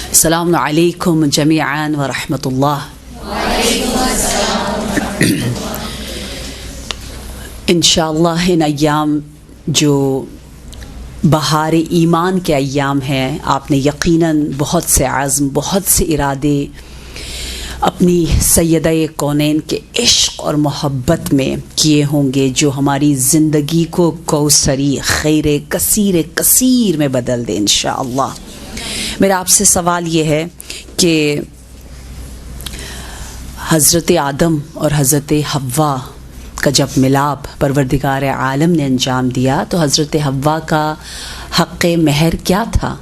السلام علیکم جمیعاً ورحمۃ اللہ. انشاءاللہ ان ایام جو بہار ایمان کے ایام ہیں، آپ نے یقیناً بہت سے عزم، بہت سے ارادے اپنی سیدہ کونین کے عشق اور محبت میں کیے ہوں گے، جو ہماری زندگی کو کوثری خیر کثیر میں بدل دے انشاءاللہ. میرا آپ سے سوال یہ ہے کہ حضرت آدم اور حضرت حوا کا جب ملاپ پروردگار عالم نے انجام دیا تو حضرت حوا کا حق مہر کیا تھا؟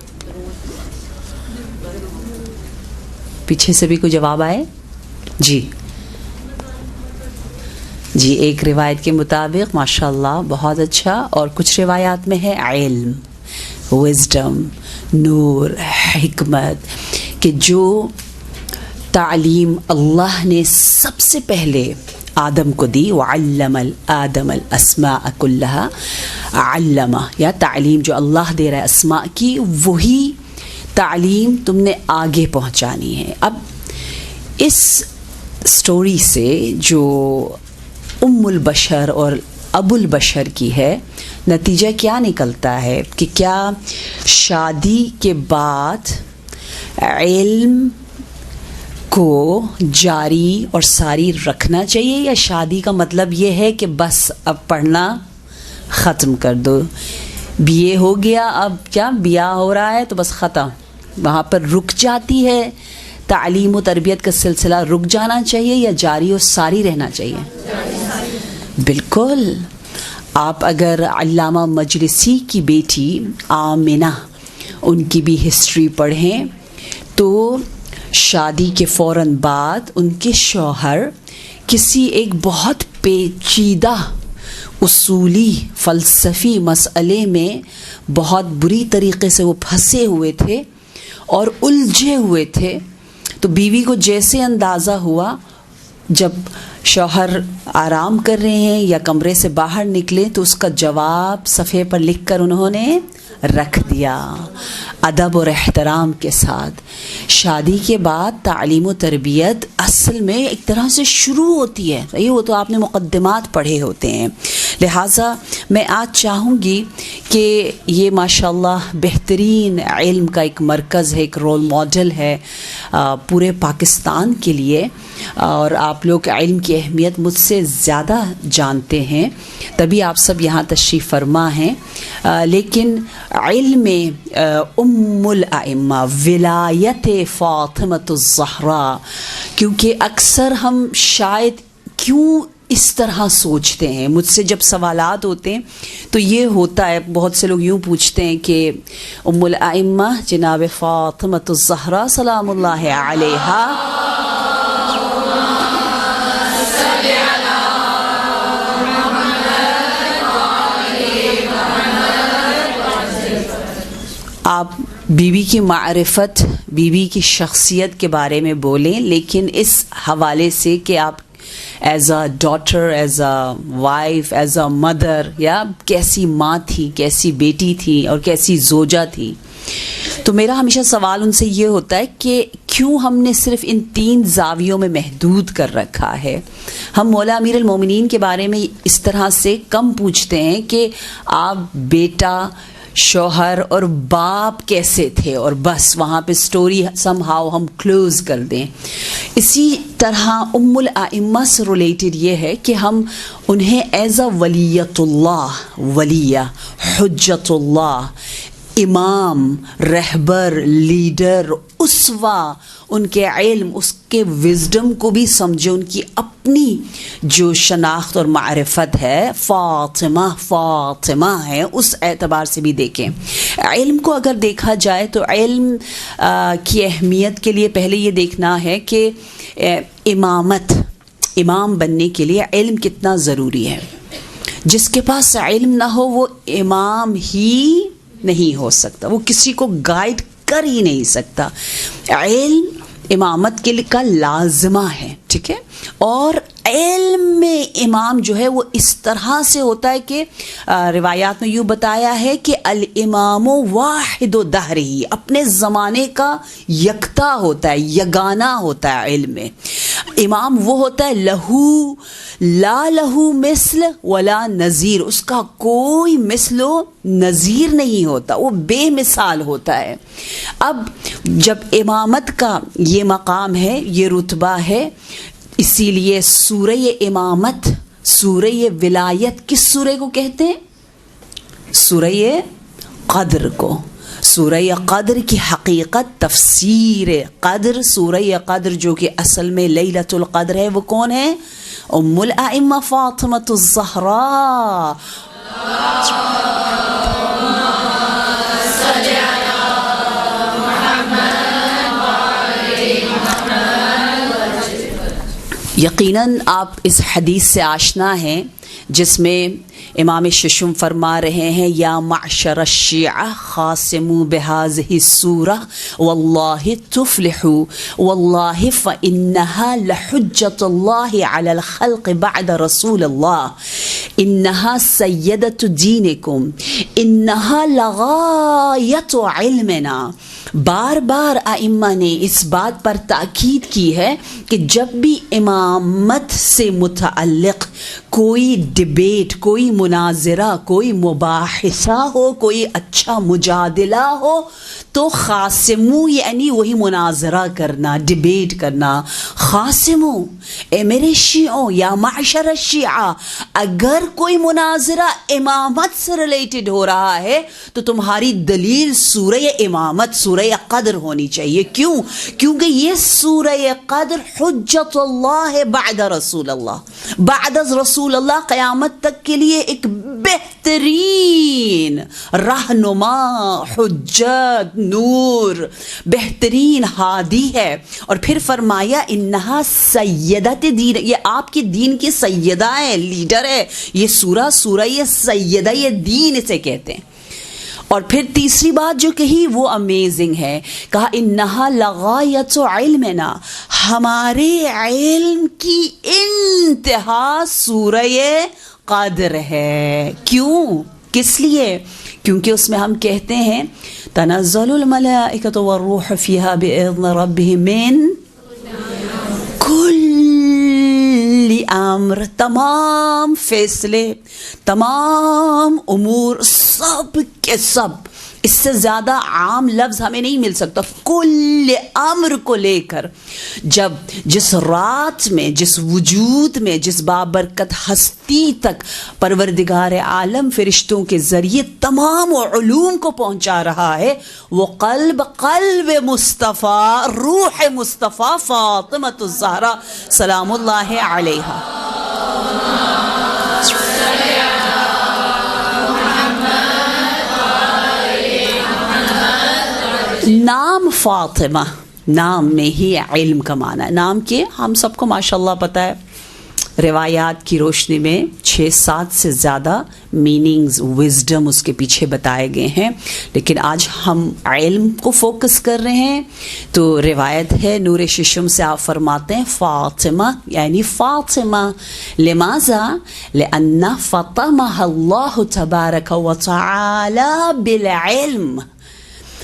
پیچھے سے بھی کوئی جواب آئے؟ جی، ایک روایت کے مطابق ماشاءاللہ بہت اچھا، اور کچھ روایات میں ہے علم، وزڈم، نور، حکمت، کہ جو تعلیم اللہ نے سب سے پہلے آدم کو دی، وعلم آدم الاسماء كلها، علمہ یا تعلیم جو اللہ دے رہا ہے اسماء کی، وہی تعلیم تم نے آگے پہنچانی ہے. اب اس سٹوری سے جو ام البشر اور ابو البشر کی ہے، نتیجہ کیا نکلتا ہے کہ کیا شادی کے بعد علم کو جاری اور ساری رکھنا چاہیے، یا شادی کا مطلب یہ ہے کہ بس اب پڑھنا ختم کر دو، بی اے ہو گیا، اب کیا بیاہ ہو رہا ہے تو بس ختم، وہاں پر رک جاتی ہے تعلیم و تربیت کا سلسلہ؟ رک جانا چاہیے یا جاری و ساری رہنا چاہیے؟ بالکل. آپ اگر علامہ مجلسی کی بیٹی آمنہ، ان کی بھی ہسٹری پڑھیں تو شادی کے فوراً بعد ان کے شوہر کسی ایک بہت پیچیدہ اصولی فلسفی مسئلے میں بہت بری طریقے سے وہ پھنسے ہوئے تھے اور الجھے ہوئے تھے. تو بیوی کو جیسے اندازہ ہوا، جب شوہر آرام کر رہے ہیں یا کمرے سے باہر نکلے، تو اس کا جواب صفحے پر لکھ کر انہوں نے رکھ دیا ادب اور احترام کے ساتھ. شادی کے بعد تعلیم و تربیت اصل میں ایک طرح سے شروع ہوتی ہے، صحیح؟ وہ تو آپ نے مقدمات پڑھے ہوتے ہیں. لہٰذا میں آج چاہوں گی کہ یہ ماشاءاللہ بہترین علم کا ایک مرکز ہے، ایک رول ماڈل ہے پورے پاکستان کے لیے، اور آپ لوگ علم کی اہمیت مجھ سے زیادہ جانتے ہیں، تبھی آپ سب یہاں تشریف فرما ہیں. لیکن علم میں ام الائمہ، ولایت فاطمۃ الزہرا، کیونکہ اکثر ہم شاید کیوں اس طرح سوچتے ہیں، مجھ سے جب سوالات ہوتے ہیں تو یہ ہوتا ہے، بہت سے لوگ یوں پوچھتے ہیں کہ ام الائمہ جناب فاطمۃ الزہرا سلام اللہ علیہا آپ بیوی کی معرفت، بیوی کی شخصیت کے بارے میں بولیں، لیکن اس حوالے سے کہ آپ as a daughter, as a wife, as a mother, یا کیسی ماں تھی، کیسی بیٹی تھی اور کیسی زوجہ تھی. تو میرا ہمیشہ سوال ان سے یہ ہوتا ہے کہ کیوں ہم نے صرف ان 3 زاویوں میں محدود کر رکھا ہے؟ ہم مولا امیر المومنین کے بارے میں اس طرح سے کم پوچھتے ہیں کہ آپ بیٹا، شوہر اور باپ کیسے تھے، اور بس وہاں پہ سٹوری سم ہاؤ ہم کلوز کر دیں. اسی طرح ام الائمہ سے ریلیٹڈ یہ ہے کہ ہم انہیں ایز اے ولیت اللہ، ولیہ، حجت اللہ، امام، رہبر، لیڈر، اسوہ، ان کے علم، اس کے وزڈم کو بھی سمجھے، ان کی اپنی جو شناخت اور معرفت ہے، فاطمہ ہے، اس اعتبار سے بھی دیکھیں. علم کو اگر دیکھا جائے تو علم کی اہمیت کے لیے پہلے یہ دیکھنا ہے کہ امام بننے کے لیے علم کتنا ضروری ہے. جس کے پاس علم نہ ہو وہ امام ہی نہیں ہو سکتا، وہ کسی کو گائیڈ کر ہی نہیں سکتا. علم امامت کے لیے کا لازمہ ہے، ٹھیک ہے. اور علم میں امام جو ہے وہ اس طرح سے ہوتا ہے کہ روایات میں یوں بتایا ہے کہ الامام واحد و دہری، اپنے زمانے کا یکتا ہوتا ہے، یگانہ ہوتا ہے علم میں. امام وہ ہوتا ہے لہو لا لہو مثل ولا نظیر، اس کا کوئی مثل و نظیر نہیں ہوتا، وہ بے مثال ہوتا ہے. اب جب امامت کا یہ مقام ہے، یہ رتبہ ہے، اسی لیے سورہ امامت، سورہ ولایت کس سورہ کو کہتے ہیں؟ سورہ قدر کو. سورہ قدر کی حقیقت، تفسیر قدر، سورہ قدر جو کہ اصل میں لیلۃ القدر ہے، وہ کون ہے؟ ام الائمہ فاطمۃ الزہراء. یقیناً آپ اس حدیث سے آشنا ہیں جس میں امام ششم فرما رہے ہیں یا معشر الشیعہ خاصموا بهذه السورة واللہ تفلحوا واللہ فإنها لحجة الله على الخلق بعد رسول اللہ انها سیدة دینکم انها لغایة علمنا. بار بار ائمہ نے اس بات پر تاکید کی ہے کہ جب بھی امامت سے متعلق کوئی ڈبیٹ، کوئی مناظرہ، کوئی مباحثہ ہو، کوئی اچھا مجادلہ ہو تو خاصمو یعنی وہی مناظرہ کرنا، ڈبیٹ کرنا. خاصمو، اے میرے شیعوں یا معشر الشیعہ، اگر کوئی مناظرہ امامت سے ریلیٹڈ ہو رہا ہے تو تمہاری دلیل سورہ امامت، سورہ قدر ہونی چاہیے. کیوں؟ کیونکہ یہ سورہ قدر حجت اللہ بعد رسول اللہ، بعد از رسول اللہ قیامت تک کے لیے ایک بہترین رہنما، حجت، نور، بہترین ہادی ہے. اور پھر فرمایا انہا سیدت دین، یہ آپ کی دین کی سیدہ ہے، لیڈر ہے. یہ سورہ سیدہ دین اسے کہتے ہیں. اور پھر تیسری بات جو کہی وہ امیزنگ ہے، کہا انہا لغایت علمنا، ہمارے علم کی انتہا سورہ قدر ہے. کیوں؟ کس لیے؟ کیونکہ اس میں ہم کہتے ہیں تنزل الملائکۃ والروح فیہا بإذن ربہم من کل امر، تمام فیصلے، تمام امور، سب کے سب. اس سے زیادہ عام لفظ ہمیں نہیں مل سکتا. کل امر کو لے کر جب جس رات میں، جس وجود میں، جس بابرکت ہستی تک پروردگار عالم فرشتوں کے ذریعے تمام علوم کو پہنچا رہا ہے، وہ قلب مصطفیٰ، روح مصطفیٰ فاطمۃ الزہرا سلام اللہ علیہا. نام فاطمہ، نام میں ہی علم کا معنی ہے. نام کے ہم سب کو ماشاءاللہ پتہ ہے، روایات کی روشنی میں 6-7 سے زیادہ میننگز، وزڈم اس کے پیچھے بتائے گئے ہیں. لیکن آج ہم علم کو فوکس کر رہے ہیں. تو روایت ہے نور ششم سے، آپ فرماتے ہیں فاطمہ یعنی فاطمہ، لماذا؟ لأن فطمها اللہ تبارک وتعالی بالعلم.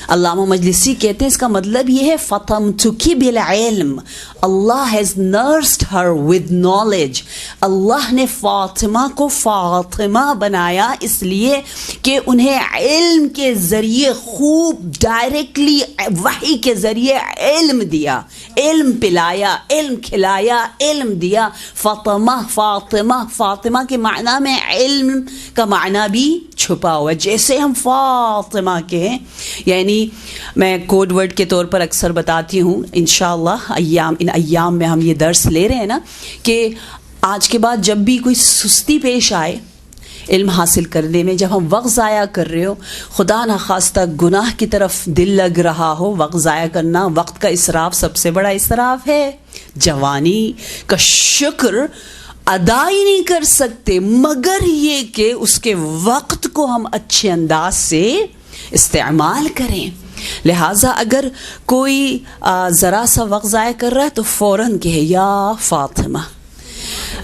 علامہ مجلسی کہتے ہیں اس کا مطلب یہ ہے فطمتکی بالعلم، اللہ ہیز نرسڈ ہر ود نالج. اللہ نے فاطمہ کو فاطمہ بنایا اس لیے کہ انہیں علم کے ذریعے خوب ڈائریکٹلی وحی کے ذریعے علم دیا، علم پلایا، علم کھلایا، علم دیا. فاطمہ، فاطمہ، فاطمہ کے معنی میں علم کا معنی بھی چھپا ہوا ہے. جیسے ہم فاطمہ کے ہیں، یعنی میں کوڈ ورڈ کے طور پر اکثر بتاتی ہوں، انشاءاللہ ان ایام میں ہم یہ درس لے رہے ہیں نا، کہ آج کے بعد جب بھی کوئی سستی پیش آئے علم حاصل کرنے میں، جب ہم وقت ضائع کر رہے ہو، خدا نخواستہ گناہ کی طرف دل لگ رہا ہو، وقت ضائع کرنا، وقت کا اسراف سب سے بڑا اسراف ہے. جوانی کا شکر ادا ہی نہیں کر سکتے مگر یہ کہ اس کے وقت کو ہم اچھے انداز سے استعمال کریں. لہٰذا اگر کوئی ذرا سا وقت ضائع کر رہا ہے تو فوراً کہے یا فاطمہ.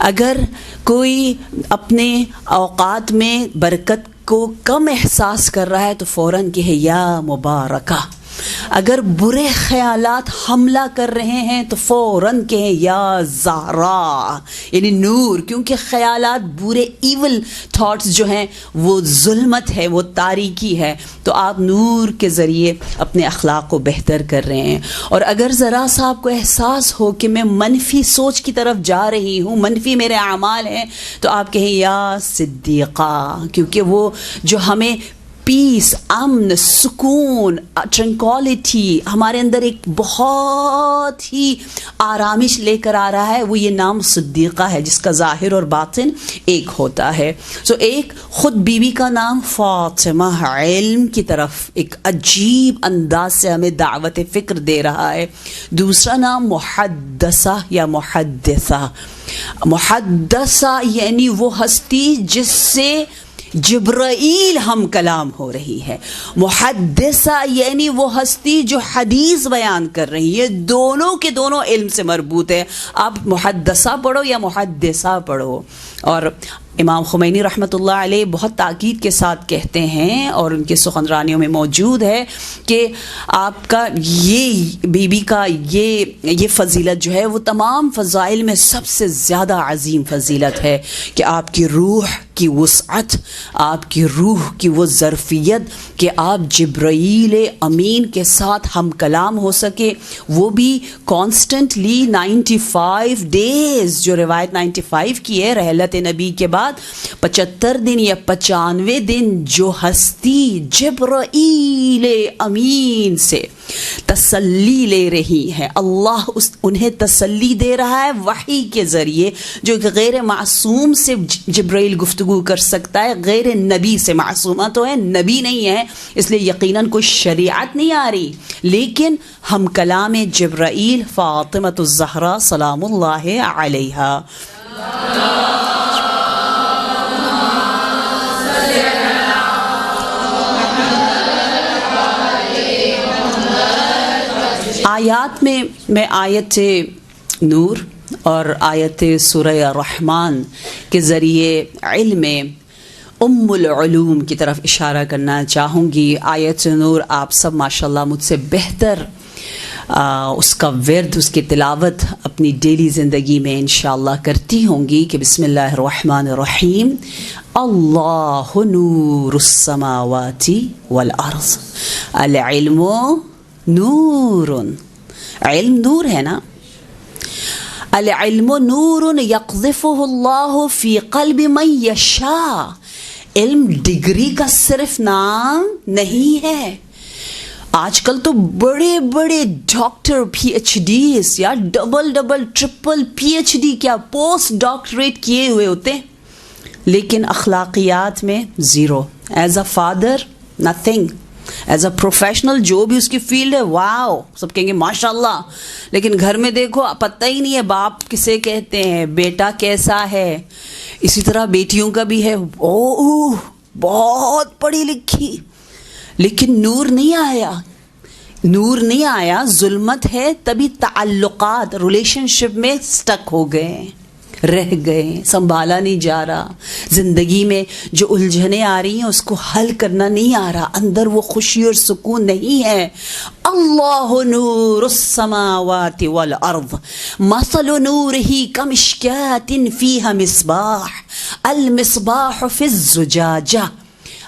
اگر کوئی اپنے اوقات میں برکت کو کم احساس کر رہا ہے تو فوراً کہے یا مبارکہ. اگر برے خیالات حملہ کر رہے ہیں تو فوراً کہیں یا زہرا، یعنی نور، کیونکہ خیالات برے ایول تھاٹس جو ہیں وہ ظلمت ہے، وہ تاریکی ہے، تو آپ نور کے ذریعے اپنے اخلاق کو بہتر کر رہے ہیں. اور اگر ذرا سا آپ کو احساس ہو کہ میں منفی سوچ کی طرف جا رہی ہوں، منفی میرے اعمال ہیں، تو آپ کہیں یا صدیقہ، کیونکہ وہ جو ہمیں پیس، امن، سکون، ٹرنکوالٹی، ہمارے اندر ایک بہت ہی آرامش لے کر آ رہا ہے، وہ یہ نام صدیقہ ہے جس کا ظاہر اور باطن ایک ہوتا ہے. سو ایک خود بیوی کا نام فاطمہ علم کی طرف ایک عجیب انداز سے ہمیں دعوت فکر دے رہا ہے. دوسرا نام محدثہ یا محدثہ. محدثہ یعنی وہ ہستی جس سے جبرائیل ہم کلام ہو رہی ہے. محدثہ یعنی وہ ہستی جو حدیث بیان کر رہی ہے. دونوں کے دونوں علم سے مربوط ہے. آپ محدثہ پڑھو یا محدثہ پڑھو. اور امام خمینی رحمۃ اللہ علیہ بہت تاکید کے ساتھ کہتے ہیں اور ان کے سخنرانیوں میں موجود ہے کہ آپ کا یہ بیوی کا یہ فضیلت جو ہے وہ تمام فضائل میں سب سے زیادہ عظیم فضیلت ہے کہ آپ کی روح کی وسعت، آپ کی روح کی وہ ظرفیت کہ آپ جبرائیل امین کے ساتھ ہم کلام ہو سکے، وہ بھی کانسٹنٹلی 95 ڈیز، جو روایت 95 کی ہے رحلت نبی کے بعد 75 دن یا 95 دن جو ہستی جبرائیل امین سے تسلی لے رہی ہے، اللہ انہیں تسلی دے رہا ہے وحی کے ذریعے. جو کہ غیر معصوم سے جبرائیل گفتگو کر سکتا ہے، غیر نبی سے. معصومہ تو ہے، نبی نہیں ہے، اس لیے یقیناً کوئی شریعت نہیں آ رہی، لیکن ہم کلام جبرائیل فاطمۃ الزہرا سلام اللہ علیہا. آیات میں آیت نور اور آیت سورہ الرحمن کے ذریعے علم ام العلوم کی طرف اشارہ کرنا چاہوں گی. آیت نور آپ سب ماشاءاللہ مجھ سے بہتر اس کا ورد، اس کی تلاوت اپنی ڈیلی زندگی میں انشاءاللہ کرتی ہوں گی کہ بسم اللہ الرحمن الرحیم. اللہ نور السماوات والارض، العلم نور. علم نور ہے نا. العلم نور یقذفہ اللہ فی قلب من یشاء. علم ڈگری کا صرف نام نہیں ہے. آج کل تو بڑے بڑے ڈاکٹر پی ایچ ڈیز یا double triple P H D کیا پوسٹ ڈاکٹریٹ کیے ہوئے ہوتے ہیں، لیکن اخلاقیات میں zero. As a father nothing. As a professional جو بھی اس کی فیلڈ ہے، واو، سب کہیں گے ماشاء اللہ، لیکن گھر میں دیکھو پتہ ہی نہیں ہے باپ کسے کہتے ہیں، بیٹا کیسا ہے. اسی طرح بیٹیوں کا بھی ہے، او بہت پڑھی لکھی، لیکن نور نہیں آیا. نور نہیں آیا، ظلمت ہے. تبھی تعلقات ریلیشن شپ میں سٹک ہو گئے، رہ گئے، سنبھالا نہیں جا رہا. زندگی میں جو الجھنیں آ رہی ہیں اس کو حل کرنا نہیں آ رہا، اندر وہ خوشی اور سکون نہیں ہے. اللہ نور السماوات والارض مثل نورہ کمشکاۃ فیہا مصباح المصباح فی الزجاجہ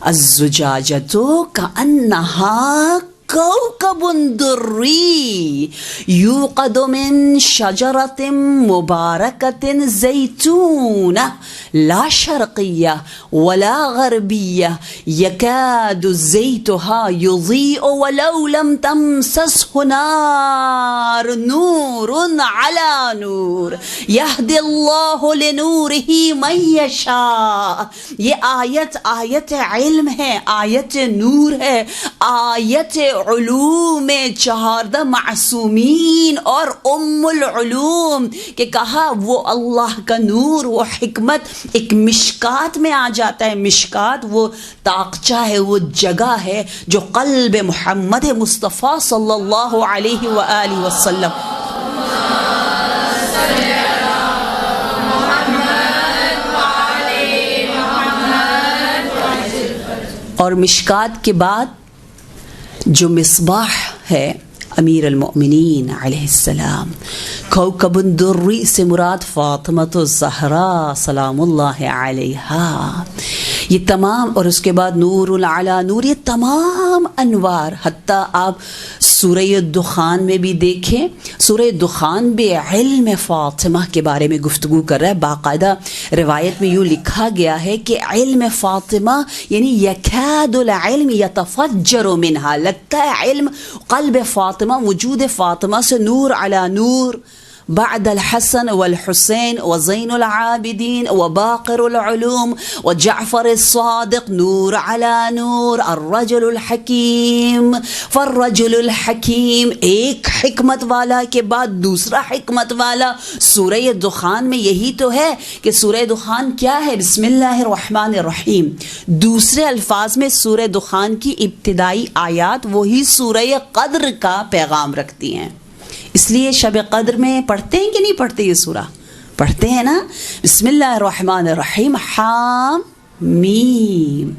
الزجاجۃ کأنہا کوكب دري يوقد من شجرة مباركة زيتونة لا شرقية ولا غربية يكاد زيتها يضيء ولو لم تمسسه نار نور على نور يهدي الله لنوره من يشاء. یہ آیت علم ہے، آیت نور ہے، آیت العلوم 14 معصومین اور ام العلوم کہ کہا وہ اللہ کا نور، وہ حکمت ایک مشکات میں آ جاتا ہے. مشکات وہ طاقچہ ہے، وہ جگہ ہے جو قلب محمد مصطفیٰ صلی اللہ علیہ وآلہ وسلم. اور مشکات کے بعد جو مصباح ہے امیر المؤمنین علیہ السلام، کوكب دری سے مراد فاطمۃ الزہرا سلام اللہ علیہا. یہ تمام، اور اس کے بعد نور علی نور، یہ تمام انوار. حتیٰ آپ سورہ دخان میں بھی دیکھیں، سورہ دخان بھی علم فاطمہ کے بارے میں گفتگو کر رہا ہے. باقاعدہ روایت میں یوں لکھا گیا ہے کہ علم فاطمہ یعنی یکاد العلم یتفجر منہا، لگتا ہے علم قلب فاطمہ، وجود فاطمہ سے نور علی نور. بعد الحسن والحسین وزین العابدین وباقر العلوم وجعفر الصادق نور علی نور. الرجل الحکیم، فالرجل الحکیم، ایک حکمت والا کے بعد دوسرا حکمت والا. سورہ دخان میں یہی تو ہے کہ سورہ دخان کیا ہے؟ بسم اللہ الرحمن الرحیم. دوسرے الفاظ میں سورہ دخان کی ابتدائی آیات وہی سورہ قدر کا پیغام رکھتی ہیں. اس لیے شب قدر میں پڑھتے ہیں کہ نہیں پڑھتے؟ یہ سورہ پڑھتے ہیں نا. بسم اللہ الرحمن الرحیم، حام میم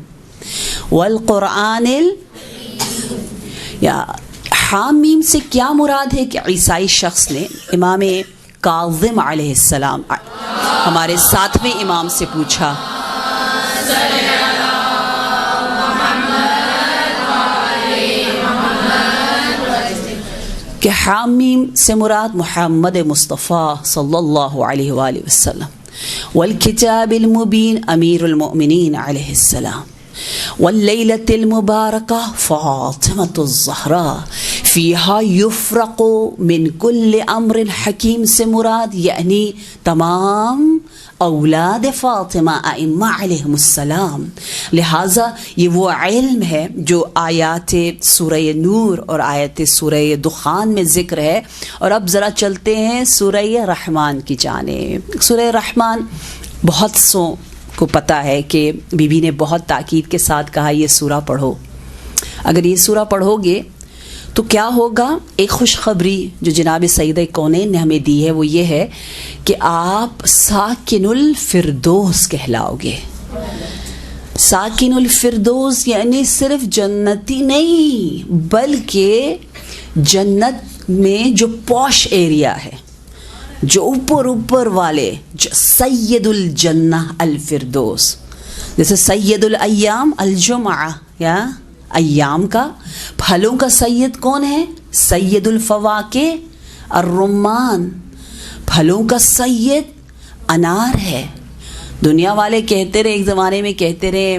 والقرآن یا حام میم سے کیا مراد ہے کہ عیسائی شخص نے امام کاظم علیہ السلام ہمارے 7ویں امام سے پوچھا کہ حامیم سے مراد محمد مصطفیٰ صلی اللہ علیہ وآلہ وسلم، والکتاب المبین امیر المؤمنین علیہ السلام، واللیلۃ المبارکہ فاطمۃ الزہرا فیہا یفرق من کل امر حکیم سے مراد یعنی تمام اولاد فاطمہ ائمہ علیہم السلام. لہٰذا یہ وہ علم ہے جو آیات سورہ نور اور آیت سورہ دخان میں ذکر ہے. اور اب ذرا چلتے ہیں سورہ رحمان کی جانب. سورہ رحمان بہت سو کو پتہ ہے کہ بی بی نے بہت تاکید کے ساتھ کہا یہ سورہ پڑھو. اگر یہ سورہ پڑھو گے تو کیا ہوگا؟ ایک خوشخبری جو جناب سیدہ کونین نے ہمیں دی ہے وہ یہ ہے کہ آپ ساکن الفردوس کہلاؤ گے. ساکن الفردوس یعنی صرف جنتی نہیں بلکہ جنت میں جو پوش ایریا ہے، جو اوپر والے، جو سید الجنہ الفردوس. جیسے سید الایام الجمعہ، یا ایام کا پھلوں کا سید کون ہے؟ سید الفواکہ الرمان. پھلوں کا سید انار ہے. دنیا والے کہتے رہے، ایک زمانے میں کہتے رہے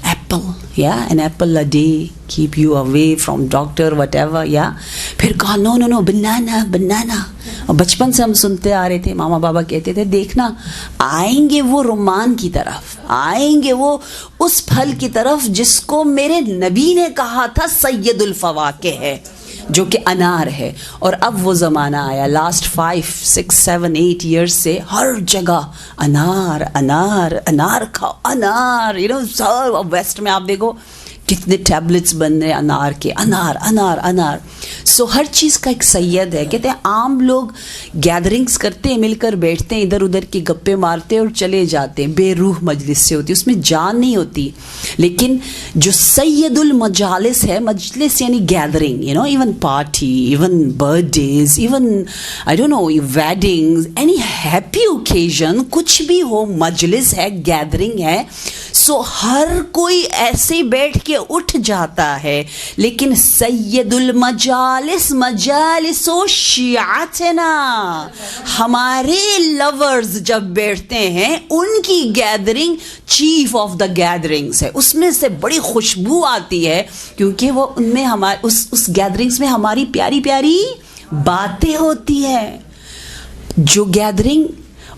ایپل، یا an apple a day keep you away from doctor what ever, یا پھر کہا نو نو نو بنانا بنانا. اور بچپن سے ہم سنتے آ رہے تھے، ماما بابا کہتے تھے دیکھنا آئیں گے وہ رمان کی طرف، آئیں گے وہ اس پھل کی طرف جس کو میرے نبی نے کہا تھا سید الفواکہ ہے، جو کہ انار ہے. اور اب وہ زمانہ آیا لاسٹ 5 6 7 8 ایئرس سے ہر جگہ انار انار انار کھاؤ، انار. ویسٹ میں آپ دیکھو کتنے ٹیبلٹس بن رہے انار کے، انار انار انار. سو ہر چیز کا ایک سید ہے. کہتے ہیں عام لوگ گیدرنگز کرتے ہیں، مل کر بیٹھتے ہیں، ادھر ادھر کی گپے مارتے اور چلے جاتے ہیں، بے روح مجلس سے ہوتی، اس میں جان نہیں ہوتی. لیکن جو سید المجالس ہے، مجلس یعنی gathering, even party, even birthdays, even I don't know weddings, any happy occasion, کچھ بھی ہو، مجلس ہے، گیدرنگ ہے. سو ہر کوئی ایسے بیٹھ کے اٹھ جاتا ہے. لیکن سید المجالس مجالس و شیعتنا، ہمارے لورز جب بیٹھتے ہیں ان کی gathering chief of the gatherings ہے. اس میں سے بڑی خوشبو آتی ہے کیونکہ وہ ان میں اس گیدرنگز میں ہماری پیاری پیاری باتیں ہوتی ہیں. جو گیدرنگ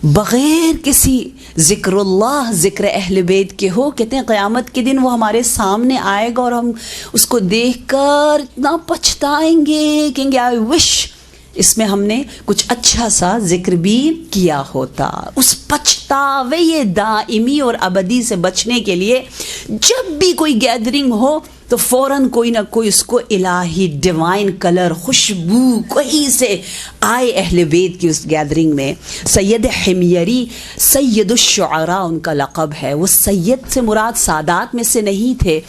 بغیر کسی ذکر اللہ ذکر اہل بیت کے ہو. کہتے ہیں قیامت کے دن وہ ہمارے سامنے آئے گا اور ہم اس کو دیکھ کر اتنا پچھتائیں گے، کہیں گے آئی وش اس میں ہم نے کچھ اچھا سا ذکر بھی کیا ہوتا. اس پچھتاوے دائمی اور ابدی سے بچنے کے لیے جب بھی کوئی گیدرنگ ہو تو فوراً کوئی نہ کوئی اس کو الہی ڈیوائن کلر خوشبو کہیں سے آئے اہل بیت کی اس گیدرنگ میں. سید حمیری سید الشعراء ان کا لقب ہے. وہ سید سے مراد سادات میں سے نہیں تھے،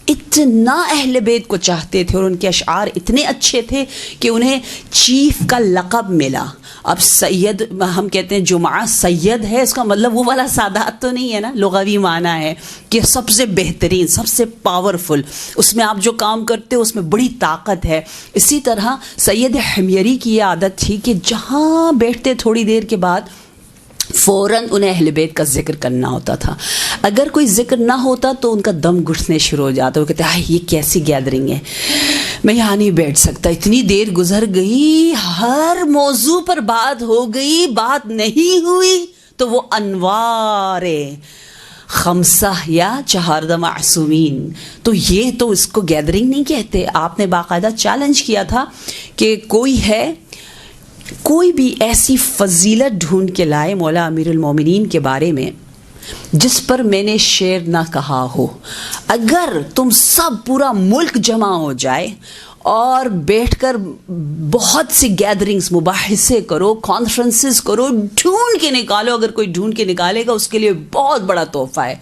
اتنا اہل بیت کو چاہتے تھے اور ان کے اشعار اتنے اچھے تھے کہ انہیں چیف کا لقب ملا. اب سید ہم کہتے ہیں جمعہ سید ہے، اس کا مطلب وہ والا سادات تو نہیں ہے نا، لغوی معنی ہے کہ سب سے بہترین، سب سے پاورفل، اس میں آپ جو کام کرتے ہو اس میں بڑی طاقت ہے. اسی طرح سید حمیری کی یہ عادت تھی کہ جہاں بیٹھتے تھوڑی دیر کے بعد فوراً انہیں اہل بیت کا ذکر کرنا ہوتا تھا. اگر کوئی ذکر نہ ہوتا تو ان کا دم گھٹنے شروع ہو جاتا. وہ کہتے ہیں یہ کیسی گیدرنگ ہے، میں یہاں نہیں بیٹھ سکتا، اتنی دیر گزر گئی، ہر موضوع پر بات ہو گئی، بات نہیں ہوئی. تو وہ انوار خمسہ یا چہاردہ معصومین، تو یہ تو اس کو گیدرنگ نہیں کہتے. آپ نے باقاعدہ چیلنج کیا تھا کہ کوئی بھی ایسی فضیلت ڈھونڈ کے لائے مولا امیر المومنین کے بارے میں جس پر میں نے شعر نہ کہا ہو. اگر تم سب پورا ملک جمع ہو جائے اور بیٹھ کر بہت سی گیدرنگز مباحثے کرو، کانفرنسز کرو، ڈھونڈ کے نکالو، اگر کوئی ڈھونڈ کے نکالے گا اس کے لیے بہت بڑا تحفہ ہے.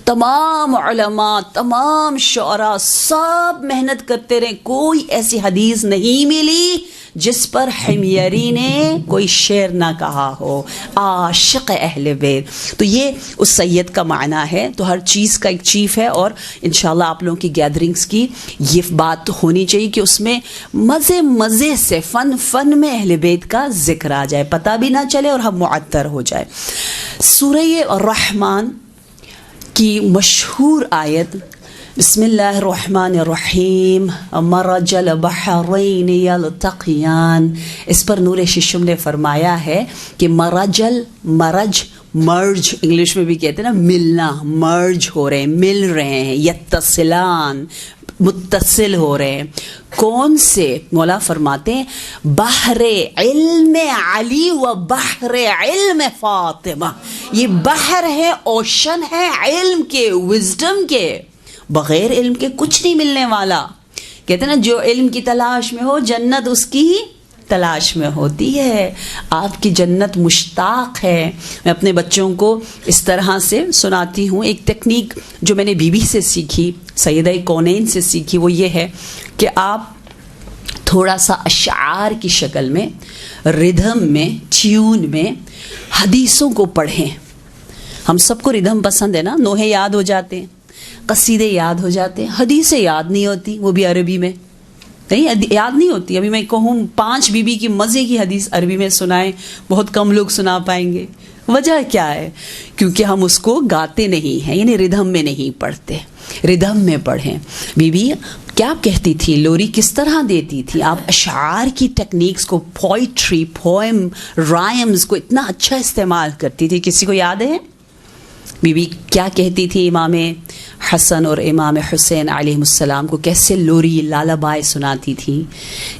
تمام علماء، تمام شعراء سب محنت کرتے رہے، کوئی ایسی حدیث نہیں ملی جس پر حمیری نے کوئی شعر نہ کہا ہو. عاشق اہل بیت. تو یہ اس سید کا معنی ہے. تو ہر چیز کا ایک چیف ہے اور انشاءاللہ آپ لوگوں کی گیدرنگز کی یہ بات تو ہونی چاہیے کہ اس میں مزے سے فن میں اہل بیت کا ذکر آ جائے، پتہ بھی نہ چلے اور ہم معطر ہو جائے. سورہ الرحمن کی مشہور آیت بسم اللہ الرحمن الرحیم مرج البحرین یلتقیان، اس پر نور ششم نے فرمایا ہے کہ مرج مرج انگلش میں بھی کہتے ہیں نا، ملنا، مرج ہو رہے ہیں، مل رہے ہیں، یتصلان متصل ہو رہے ہیں. کون سے؟ مولا فرماتے ہیں بحر علم علی و بحر علم فاطمہ. یہ بحر ہے، اوشن ہے علم کے، وزڈم کے. بغیر علم کے کچھ نہیں ملنے والا. کہتے ہیں نا جو علم کی تلاش میں ہو جنت اس کی تلاش میں ہوتی ہے. آپ کی جنت مشتاق ہے. میں اپنے بچوں کو اس طرح سے سناتی ہوں. ایک ٹیکنیک جو میں نے بی بی سے سیکھی، سیدہ کونین سے سیکھی، وہ یہ ہے کہ آپ تھوڑا سا اشعار کی شکل میں، ردھم میں، ٹیون میں حدیثوں کو پڑھیں. ہم سب کو ردھم پسند ہے نا، نوحے یاد ہو جاتے ہیں، قصیدے یاد ہو جاتے ہیں، حدیثیں یاد نہیں ہوتی، وہ بھی عربی میں نہیں یاد نہیں ہوتی. ابھی میں کہوں 5 بی بی کی مزے کی حدیث عربی میں سنائیں، بہت کم لوگ سنا پائیں گے. وجہ کیا ہے؟ کیونکہ ہم اس کو گاتے نہیں ہیں، یعنی ردھم میں نہیں پڑھتے. ردھم میں پڑھیں. بی بی کیا کہتی تھی، لوری کس طرح دیتی تھی. آپ اشعار کی ٹیکنیکس کو، پوئٹری، پوئم، رائمز کو اتنا اچھا استعمال کرتی تھی. کسی کو یاد ہے بی بی کیا کہتی تھی امام حسن اور امام حسین علیہ السلام کو کیسے لوری لالابائی سناتی تھی؟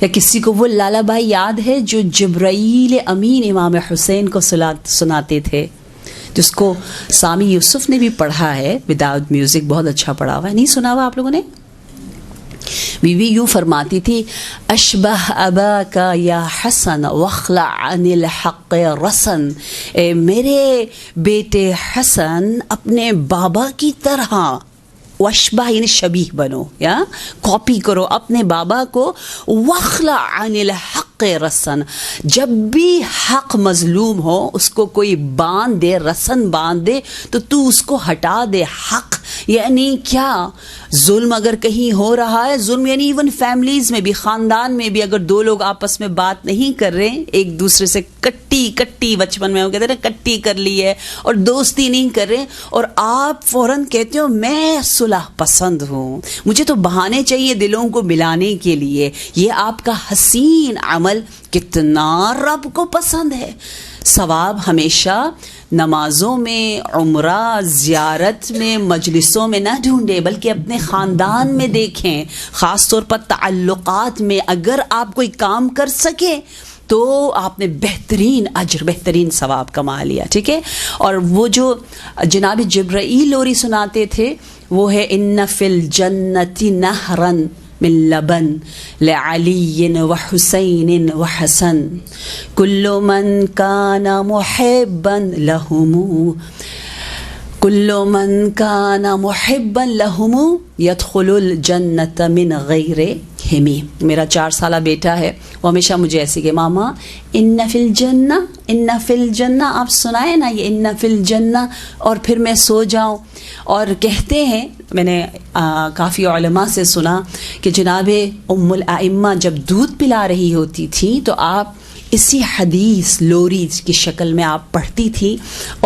یا کسی کو وہ لالابائی یاد ہے جو جبرائیل امین امام حسین کو سناتے تھے، جس کو سامی یوسف نے بھی پڑھا ہے وداؤٹ میوزک، بہت اچھا پڑھا ہوا ہے. نہیں سنا ہوا آپ لوگوں نے؟ بی بی یوں فرماتی تھی اشبہ اباکا یا حسن واخلع عن الحق رسن. اے میرے بیٹے حسن اپنے بابا کی طرح، واشبہ یعنی شبیہ بنو یا کاپی کرو اپنے بابا کو. واخلع عن الحق رسن، جب بھی حق مظلوم ہو اس کو کوئی باندھ دے، رسن باندھ دے تو اس کو ہٹا دے. حق یعنی کیا؟ ظلم اگر کہیں ہو رہا ہے، ظلم یعنی ایون فیملیز میں بھی، خاندان میں بھی اگر 2 لوگ آپس میں بات نہیں کر رہے، ایک دوسرے سے کٹی بچپن میں وہ کہتے ہیں نا کٹی کر لی ہے اور دوستی نہیں کر رہے، اور آپ فوراً کہتے ہو میں صلح پسند ہوں، مجھے تو بہانے چاہیے دلوں کو ملانے کے لیے. یہ آپ کا حسین عمل کتنا رب کو پسند ہے. ثواب ہمیشہ نمازوں میں، عمرہ، زیارت میں، مجلسوں میں نہ ڈھونڈے، بلکہ اپنے خاندان میں دیکھیں. خاص طور پر تعلقات میں اگر آپ کوئی کام کر سکے تو آپ نے بہترین اجر، بہترین ثواب کما لیا. ٹھیک ہے. اور وہ جو جناب جبرائیل لوری سناتے تھے وہ ہے ان فی الجنت نہرا من لبن لعلی وحسین وحسن کل من کان محبا لهم کل من کان محبا لهم يدخل الجنت من غیر ہمی. میرا 4 سالہ بیٹا ہے، وہ ہمیشہ مجھے ایسے کہ ماما ان فی الجنہ، ان فی الجنہ، آپ سنائیں نا یہ ان فی الجنہ، اور پھر میں سو جاؤں. اور کہتے ہیں، میں نے کافی علماء سے سنا کہ جناب ام الائمہ جب دودھ پلا رہی ہوتی تھی تو آپ اسی حدیث لوری کی شکل میں آپ پڑھتی تھی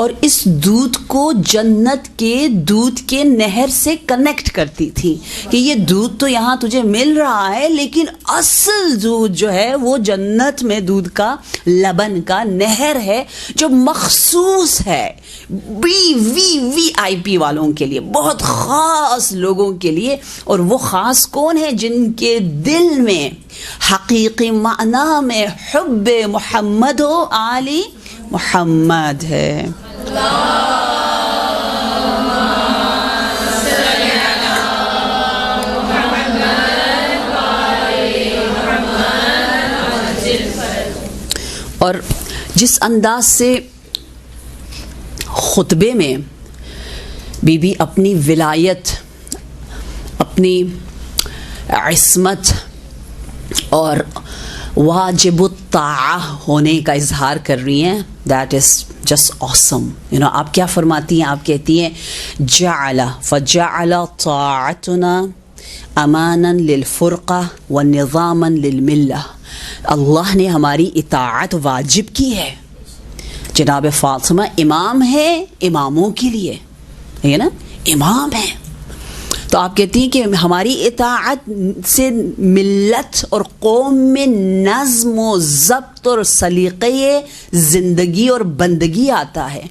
اور اس دودھ کو جنت کے دودھ کے نہر سے کنیکٹ کرتی تھی کہ یہ دودھ تو یہاں تجھے مل رہا ہے لیکن اصل دودھ جو ہے وہ جنت میں دودھ کا لبن کا نہر ہے جو مخصوص ہے وی آئی پی والوں کے لیے، بہت خاص لوگوں کے لیے. اور وہ خاص کون ہیں؟ جن کے دل میں حقیقی معنی میں حب محمد و آل محمد ہے. اور جس انداز سے خطبے میں بی بی اپنی ولایت، اپنی عصمت اور واجب الطاعہ ہونے کا اظہار کر رہی ہیں، دیٹ از جسٹ آسم. آپ کیا فرماتی ہیں؟ آپ کہتی ہیں فجعل طاعتنا امانا للفرقہ ونظاما للملہ. اللہ نے ہماری اطاعت واجب کی ہے. جناب فاطمہ امام ہے اماموں کے لیے، ہے نا، امام ہے. تو آپ کہتی ہیں کہ ہماری اطاعت سے ملت اور قوم میں نظم و ضبط اور سلیقے زندگی اور بندگی آتا ہے.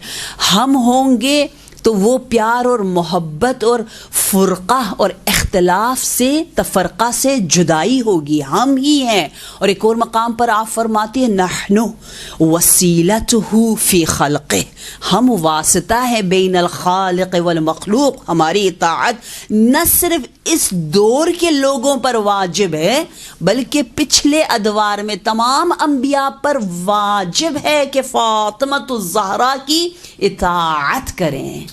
ہم ہوں گے تو وہ پیار اور محبت اور فرقہ اور اختلاف سے، تفرقہ سے جدائی ہوگی. ہم ہی ہیں. اور ایک اور مقام پر آپ فرماتی ہیں نحن وسیلتہ فی خلقہ، ہم واسطہ ہے بین الخالق والمخلوق. ہماری اطاعت نہ صرف اس دور کے لوگوں پر واجب ہے بلکہ پچھلے ادوار میں تمام انبیاء پر واجب ہے کہ فاطمۃ الزہرا کی اطاعت کریں.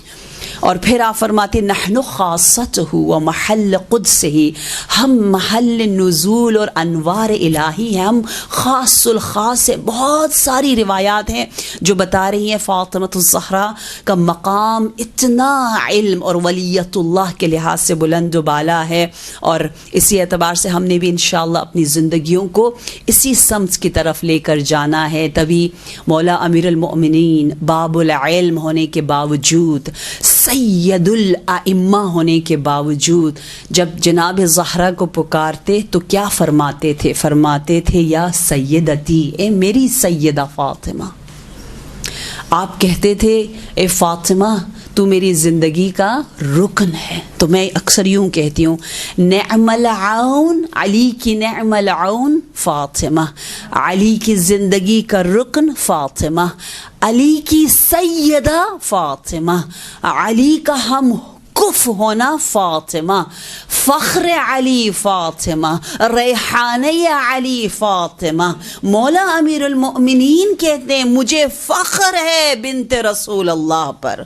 اور پھر آپ فرماتے نحن خاصتہ و محل قدسہ، ہم محل نزول اور انوار الہی ہیں، ہم خاص الخاص ہیں. بہت ساری روایات ہیں جو بتا رہی ہیں فاطمۃ الزہرا کا مقام اتنا علم اور ولیت اللہ کے لحاظ سے بلند و بالا ہے. اور اسی اعتبار سے ہم نے بھی انشاءاللہ اپنی زندگیوں کو اسی سمت کی طرف لے کر جانا ہے. تبھی مولا امیر المؤمنین باب العلم ہونے کے باوجود، سید الائمہ ہونے کے باوجود، جب جناب زہرا کو پکارتے تو کیا فرماتے تھے؟ فرماتے تھے یا سیدتی، اے میری سیدہ فاطمہ. آپ کہتے تھے اے فاطمہ تو میری زندگی کا رکن ہے. تو میں اکثر یوں کہتی ہوں نعم العون، علی کی نعم العون فاطمہ، علی کی زندگی کا رکن فاطمہ، علی کی سیدہ فاطمہ، علی کا ہم کف ہونا فاطمہ، فخر علی فاطمہ، ریحانہ علی فاطمہ. مولا امیر المؤمنین کہتے ہیں مجھے فخر ہے بنت رسول اللہ پر.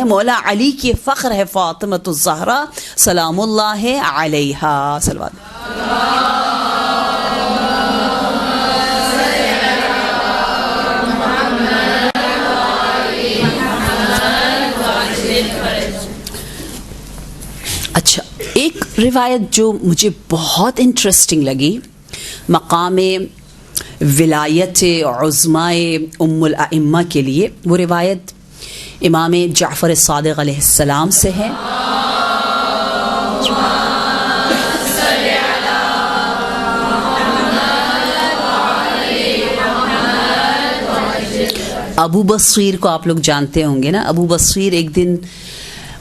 مولا علی کی فخر ہے فاطمۃ الزہرا سلام اللہ علیہا. صلوات اچھا، ایک روایت جو مجھے بہت انٹرسٹنگ لگی مقام ولایت عظمائے ام الائمہ کے لیے، وہ روایت امام جعفر صادق علیہ السلام سے ہے. ابو بصیر کو آپ لوگ جانتے ہوں گے نا. ابو بصیر ایک دن